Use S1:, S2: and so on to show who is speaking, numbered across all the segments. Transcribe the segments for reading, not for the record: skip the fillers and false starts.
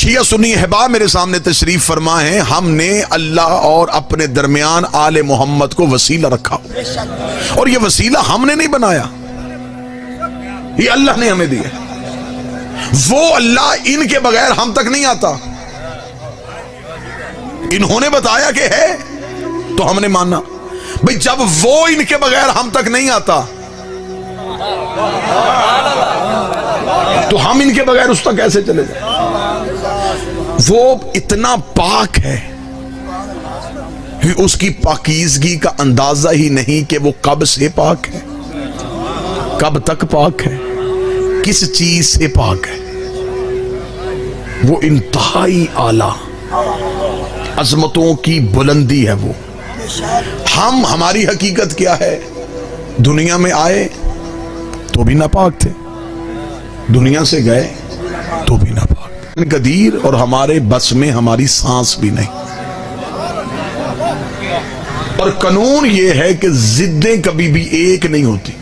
S1: شیعہ سنی احباب میرے سامنے تشریف فرما ہے، ہم نے اللہ اور اپنے درمیان آل محمد کو وسیلہ رکھا، اور یہ وسیلہ ہم نے نہیں بنایا، یہ اللہ نے ہمیں دیا۔ وہ اللہ ان کے بغیر ہم تک نہیں آتا، انہوں نے بتایا کہ ہے تو ہم نے مانا۔ بھئی جب وہ ان کے بغیر ہم تک نہیں آتا تو ہم ان کے بغیر اس تک کیسے چلے جائیں؟ وہ اتنا پاک ہے کہ اس کی پاکیزگی کا اندازہ ہی نہیں کہ وہ کب سے پاک ہے، کب تک پاک ہے، کس چیز سے پاک ہے۔ وہ انتہائی اعلیٰ عظمتوں کی بلندی ہے وہ۔ ہماری حقیقت کیا ہے؟ دنیا میں آئے تو بھی ناپاک تھے، دنیا سے گئے تو بھی ناپاک، قدیر، اور ہمارے بس میں ہماری سانس بھی نہیں۔ اور قانون یہ ہے کہ ضدیں کبھی بھی ایک نہیں ہوتی،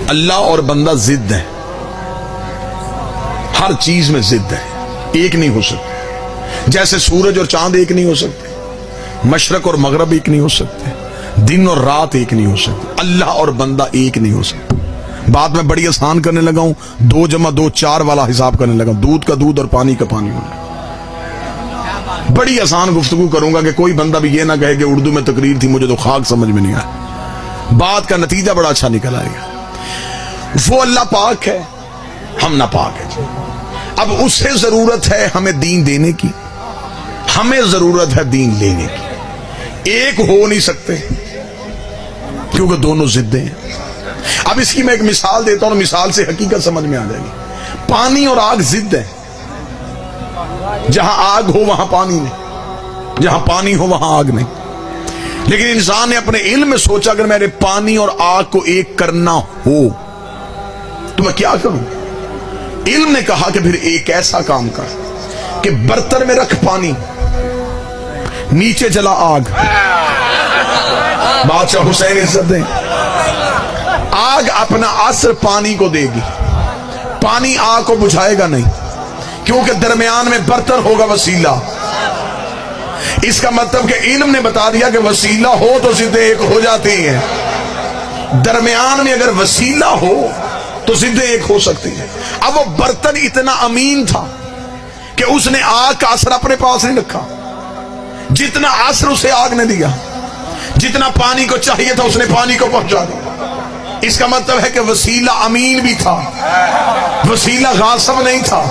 S1: اللہ اور بندہ ضد ہے، ہر چیز میں ضد ہے، ایک نہیں ہو سکتے۔ جیسے سورج اور چاند ایک نہیں ہو سکتے، مشرق اور مغرب ایک نہیں ہو سکتے، دن اور رات ایک نہیں ہو سکتے، اللہ اور بندہ ایک نہیں ہو سکتے۔ بات میں بڑی آسان کرنے لگا ہوں، 2 + 2 4 والا حساب کرنے لگا ہوں، دودھ کا دودھ اور پانی کا پانی ہونا۔ بڑی آسان گفتگو کروں گا کہ کوئی بندہ بھی یہ نہ کہے کہ اردو میں تقریر تھی، مجھے تو خاک سمجھ میں نہیں آیا۔ بات کا نتیجہ بڑا اچھا نکل آئے گا۔ وہ اللہ پاک ہے، ہم ناپاک ہیں۔ اب اس سے ضرورت ہے ہمیں دین دینے کی، ہمیں ضرورت ہے دین لینے کی۔ ایک ہو نہیں سکتے کیونکہ دونوں ضدیں ہیں۔ اب اس کی میں ایک مثال دیتا ہوں، مثال سے حقیقت سمجھ میں آ جائے گی۔ پانی اور آگ ضد ہیں، جہاں آگ ہو وہاں پانی نہیں، جہاں پانی ہو وہاں آگ نہیں۔ لیکن انسان نے اپنے علم میں سوچا اگر میرے پانی اور آگ کو ایک کرنا ہو تو میں کیا کروں؟ علم نے کہا کہ پھر ایک ایسا کام کر کہ برتن میں رکھ پانی، نیچے جلا آگ۔ بادشاہ حسین عزت دیں، آگ اپنا اثر پانی کو دے گی، پانی آگ کو بجھائے گا نہیں، کیونکہ درمیان میں برتن ہوگا وسیلہ۔ اس کا مطلب کہ علم نے بتا دیا کہ وسیلہ ہو تو ضدیں ایک ہو جاتی ہیں، درمیان میں اگر وسیلہ ہو تو ضدیں ایک ہو سکتی ہیں۔ اب وہ برتن اتنا امین تھا کہ اس نے آگ کا اثر اپنے پاس نہیں رکھا، جتنا اثر اسے آگ نے دیا، جتنا پانی کو چاہیے تھا اس نے پانی کو پہنچا دیا۔ اس کا مطلب ہے کہ وسیلہ امین بھی تھا، وسیلہ غاصب نہیں تھا،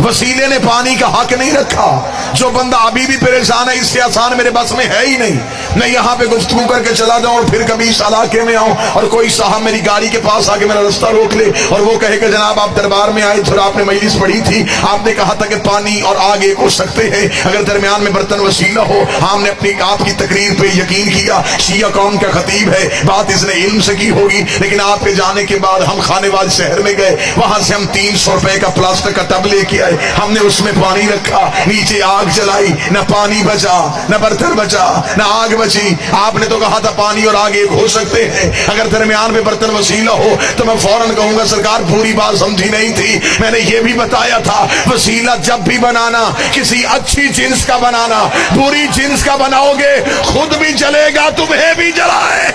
S1: وسیلے نے پانی کا حق نہیں رکھا۔ جو بندہ ابھی بھی پریشان ہے، اس سے آسان میرے بس میں ہے ہی نہیں، میں یہاں پہ گفتگو کر کے چلا جاؤں اور پھر کبھی اس علاقے میں آؤں اور کوئی صاحب میری گاڑی کے پاس آ کے میرا رستہ روک لے اور وہ کہے کہ جناب آپ دربار میں آئے تھے، آپ نے مجلس پڑھی تھی، آپ نے کہا تھا کہ پانی اور آگ ایک ہو سکتے ہیں اگر درمیان میں برتن وسیلہ ہو۔ ہم نے اپنی آپ کی تقریر پہ یقین کیا، شیعہ قوم کا خطیب ہے، بات اس نے علم سے کی ہوگی، لیکن آپ کے جانے کے بعد ہم خانے واج شہر میں گئے، وہاں سے ہم 300 روپے کا پلاسٹک کا ٹب لے کے آئے، ہم نے اس میں پانی رکھا، نیچے آگ جلائی، نہ پانی بچا، نہ برتن بچا، نہ آگ بچی۔ آپ نے تو کہا تھا پانی اور آگ ایک ہو سکتے ہیں اگر درمیان میں برتن وسیلہ ہو، تو میں فوراً کہوں گا سرکار پوری بات سمجھی نہیں تھی، میں نے یہ بھی بتایا تھا وسیلہ جب بھی بنانا کسی اچھی جنس کا بنانا، بری جنس کا بناؤ گے خود بھی جلے گا، تمہیں بھی جلائے۔